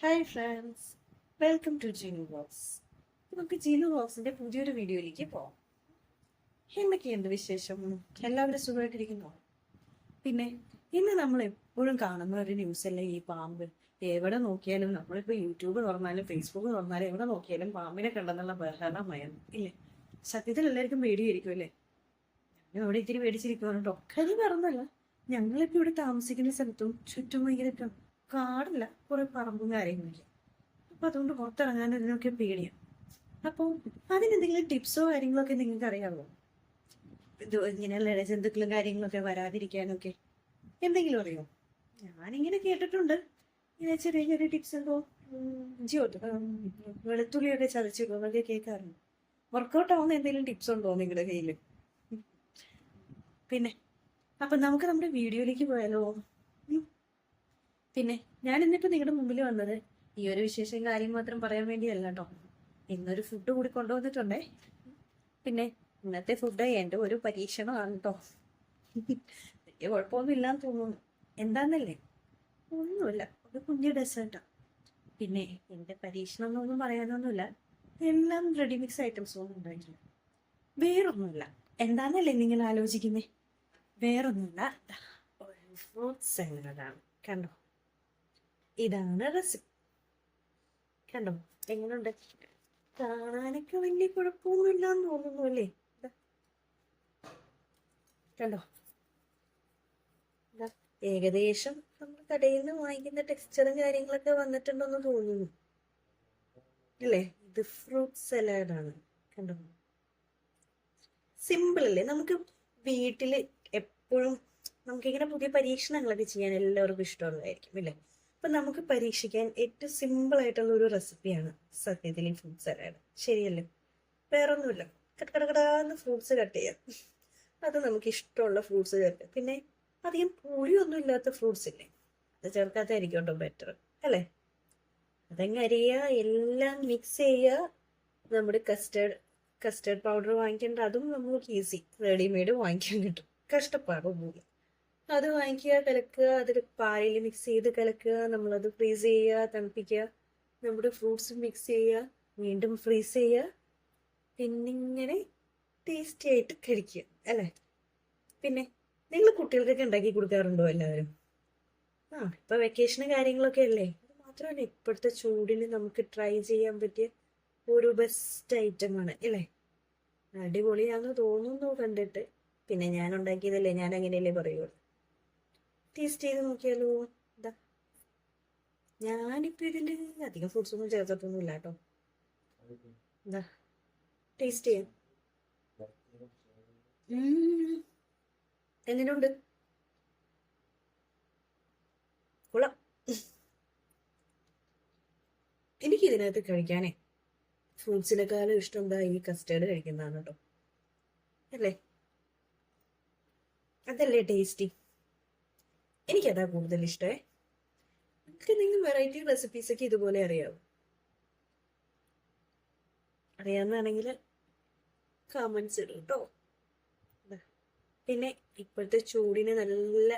Hi friends, welcome to Jeenu vlogs. നമുക്ക് ജീനു വ്ളോഗ്സിന്റെ പുതിയൊരു വീഡിയോയിലേക്ക് പോവാം. എന്തൊക്കെയുണ്ട് വിശേഷം? എല്ലാവരും സുഖമായിട്ടിരിക്കുന്നോ? പിന്നെ ഇന്ന് നമ്മൾ എപ്പോഴും കാണുന്ന ഒരു ന്യൂസ് അല്ലേ ഈ പാമ്പ്. എവിടെ നോക്കിയാലും നമ്മളിപ്പോൾ യൂട്യൂബ് തുറന്നാലും ഫേസ്ബുക്ക് തുറന്നാലും എവിടെ നോക്കിയാലും പാമ്പിനെ കണ്ടെന്നുള്ള ബഹളമയം ഇല്ലേ? സത്യത്തിൽ എല്ലാവർക്കും പേടിയായിരിക്കും അല്ലേ? ഞാൻ ഇവിടെ ഇത്തിരി പേടിച്ചിരിക്കുവാണ് കേട്ടോ. കാര്യം പറഞ്ഞല്ല, ഞങ്ങളിപ്പോൾ ഇവിടെ താമസിക്കുന്ന സ്ഥലത്തും ചുറ്റും ഭയങ്കര കാടില്ല, കുറെ പറമ്പും കാര്യങ്ങളില്ല. അപ്പൊ അതുകൊണ്ട് പുറത്തിറങ്ങാൻ ഇതിനൊക്കെ പേടിയാണ്. അപ്പോൾ അതിനെന്തെങ്കിലും ടിപ്സോ കാര്യങ്ങളൊക്കെ നിങ്ങൾക്ക് അറിയാമോ? ഇത് ഇങ്ങനെയുള്ള ഇഴജന്തുക്കളും കാര്യങ്ങളൊക്കെ വരാതിരിക്കാനൊക്കെ എന്തെങ്കിലും അറിയോ? ഞാനിങ്ങനെ കേട്ടിട്ടുണ്ട്, ഇങ്ങനെ ചെറിയ ചെറിയ ടിപ്സ് എന്തോ വെളുത്തുള്ളിയൊക്കെ ചതച്ചിടും എന്നൊക്കെ കേൾക്കാറുണ്ട്. വർക്കൗട്ട് ആവുന്ന എന്തെങ്കിലും ടിപ്സ് ഉണ്ടോ നിങ്ങളുടെ കയ്യിൽ? പിന്നെ അപ്പൊ നമുക്ക് നമ്മുടെ വീഡിയോയിലേക്ക് പോയാലോ? പിന്നെ ഞാൻ ഇന്നിപ്പോ നിങ്ങളുടെ മുമ്പിൽ വന്നത് ഈ ഒരു വിശേഷം കാര്യം മാത്രം പറയാൻ വേണ്ടിയല്ല കേട്ടോ. ഇന്നൊരു ഫുഡ് കൂടി കൊണ്ടുവന്നിട്ടുണ്ടേ. പിന്നെ ഇന്നത്തെ ഫുഡ് എൻ്റെ ഒരു പരീക്ഷണമാണ് കേട്ടോ. വലിയ കുഴപ്പമൊന്നും ഇല്ലാന്ന് തോന്നുന്നു. എന്താന്നല്ലേ, ഒന്നുമില്ല, ഒരു കുഞ്ഞു ഡെസേർട്ടാ. പിന്നെ എൻ്റെ പരീക്ഷണം എന്നൊന്നും പറയാനൊന്നുമില്ല, എല്ലാം റെഡി മിക്സ് ഐറ്റംസ് ഒന്നും ഉണ്ടായിട്ടില്ല. വേറൊന്നുമില്ല. എന്താന്നല്ലേ നിങ്ങൾ ആലോചിക്കുന്നേ? വേറൊന്നുമില്ല, ഒരു ഫ്രൂട്ട് സാലഡാണ്. കണ്ടോ, ഇതാണ് റെസിപ്പി. കണ്ടോ എങ്ങനെയുണ്ട്? കാണാനൊക്കെ വലിയ കുഴപ്പമൊന്നുമില്ലാന്ന് തോന്നുന്നു അല്ലേ? കണ്ടോ, ഏകദേശം നമ്മൾ കടയിൽ നിന്ന് വാങ്ങിക്കുന്ന ടെക്സ്ചറും കാര്യങ്ങളൊക്കെ വന്നിട്ടുണ്ടെന്ന് തോന്നുന്നു അല്ലേ? ഇത് ഫ്രൂട്ട് സലാഡാണ്. കണ്ടോ, സിമ്പിൾ അല്ലേ? നമുക്ക് വീട്ടില് എപ്പോഴും നമുക്കിങ്ങനെ പുതിയ പരീക്ഷണങ്ങളൊക്കെ ചെയ്യാൻ എല്ലാവർക്കും ഇഷ്ടമുള്ളതായിരിക്കും അല്ലേ? അപ്പൊ നമുക്ക് പരീക്ഷിക്കാൻ ഏറ്റവും സിമ്പിൾ ആയിട്ടുള്ള ഒരു റെസിപ്പിയാണ് സത്യത്തിൽ ഈ ഫ്രൂട്ട് സലാഡ്. ശരിയല്ലേ? വേറൊന്നുമില്ല, കടകടാന്ന് ഫ്രൂട്ട്സ് കട്ട് ചെയ്യാം. അത് നമുക്ക് ഇഷ്ടമുള്ള ഫ്രൂട്ട്സ് ചേർക്കാം. പിന്നെ അധികം പുളിയൊന്നും ഇല്ലാത്ത ഫ്രൂട്ട്സ് ഇല്ലേ, അത് ചേർക്കാത്തായിരിക്കും കേട്ടോ ബെറ്റർ അല്ലേ? അതങ്ങ് അരിയുക, എല്ലാം മിക്സ് ചെയ്യുക. നമ്മുടെ കസ്റ്റേർഡ് പൗഡർ വാങ്ങിക്കേണ്ട, അതും നമുക്ക് ഈസി, റെഡിമെയ്ഡ് വാങ്ങിക്കാൻ കിട്ടും, കഷ്ടപ്പാടൊന്നുമില്ല. അത് വാങ്ങിക്കുക, കലക്കുക, അതിൽ പാലിൽ മിക്സ് ചെയ്ത് കലക്കുക, നമ്മളത് ഫ്രീസ് ചെയ്യുക, തണുപ്പിക്കുക, നമ്മുടെ ഫ്രൂട്ട്സ് മിക്സ് ചെയ്യുക, വീണ്ടും ഫ്രീസ് ചെയ്യുക, പിന്നിങ്ങനെ ടേസ്റ്റി ആയിട്ട് കഴിക്കുക അല്ലേ? പിന്നെ നിങ്ങൾ കുട്ടികൾക്കൊക്കെ ഉണ്ടാക്കി കൊടുക്കാറുണ്ടോ എല്ലാവരും? ഇപ്പൊ വെക്കേഷന് കാര്യങ്ങളൊക്കെ അല്ലേ? അത് മാത്രമല്ല, ഇപ്പോഴത്തെ ചൂടിന് നമുക്ക് ട്രൈ ചെയ്യാൻ പറ്റിയ ഒരു ബെസ്റ്റ് ഐറ്റമാണ് അല്ലേ? അടിപൊളിയാണെന്ന് തോന്നുന്നു കണ്ടിട്ട്. പിന്നെ ഞാൻ ഉണ്ടാക്കിയതല്ലേ, ഞാൻ അങ്ങനെയല്ലേ പറയുള്ളൂ. ടേസ്റ്റ് ചെയ്ത് നോക്കിയാലോ? എന്താ, ഞാനിപ്പോ ഇതില് അധികം ഫ്രൂട്ട്സ് ഒന്നും ചേർത്തിട്ടൊന്നും ഇല്ല കേട്ടോ. എന്താ, ടേസ്റ്റ് ചെയ്യാം. എങ്ങനെയുണ്ട്? കൊള്ളാം. എനിക്ക് ഇതിനകത്ത് കഴിക്കാനേ ഫ്രൂട്ട്സിനെക്കാളും ഇഷ്ടം എന്താ, ഈ കസ്റ്റേർഡ് കഴിക്കുന്നതാണ് കേട്ടോ. അല്ലേ? അതല്ലേ ടേസ്റ്റി. എനിക്കതാ കൂടുതൽ ഇഷ്ടമേ. നിങ്ങൾക്ക് എന്തെങ്കിലും വെറൈറ്റി റെസിപ്പീസ് ഒക്കെ ഇതുപോലെ അറിയാവുന്നതാണെങ്കിൽ കമന്റ്സ് ഇടും കേട്ടോ. പിന്നെ ഇപ്പോഴത്തെ ചൂടിന് നല്ല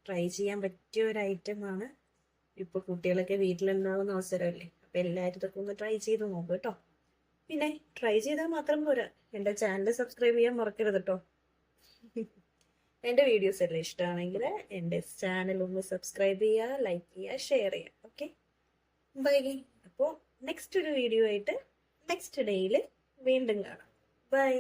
ട്രൈ ചെയ്യാൻ പറ്റിയ ഒരു ഐറ്റമാണ്. ഇപ്പൊ കുട്ടികളൊക്കെ വീട്ടിലുണ്ടാവുന്ന അവസരമല്ലേ, അപ്പൊ എല്ലാവരും ഇതൊക്കെ ഒന്ന് ട്രൈ ചെയ്ത് നോക്കും കേട്ടോ. പിന്നെ ട്രൈ ചെയ്താൽ മാത്രം പോരാ, എൻ്റെ ചാനൽ സബ്സ്ക്രൈബ് ചെയ്യാൻ മറക്കരുത് കേട്ടോ. എൻ്റെ വീഡിയോസ് എല്ലാം ഇഷ്ടമാണെങ്കിൽ എൻ്റെ ചാനൽ ഒന്ന് സബ്സ്ക്രൈബ് ചെയ്യുക, ലൈക്ക് ചെയ്യുക, ഷെയർ ചെയ്യുക. Okay, bye. അപ്പോൾ നെക്സ്റ്റ് ഒരു വീഡിയോ ആയിട്ട് നെക്സ്റ്റ് ഡേയിൽ വീണ്ടും കാണാം. ബൈ.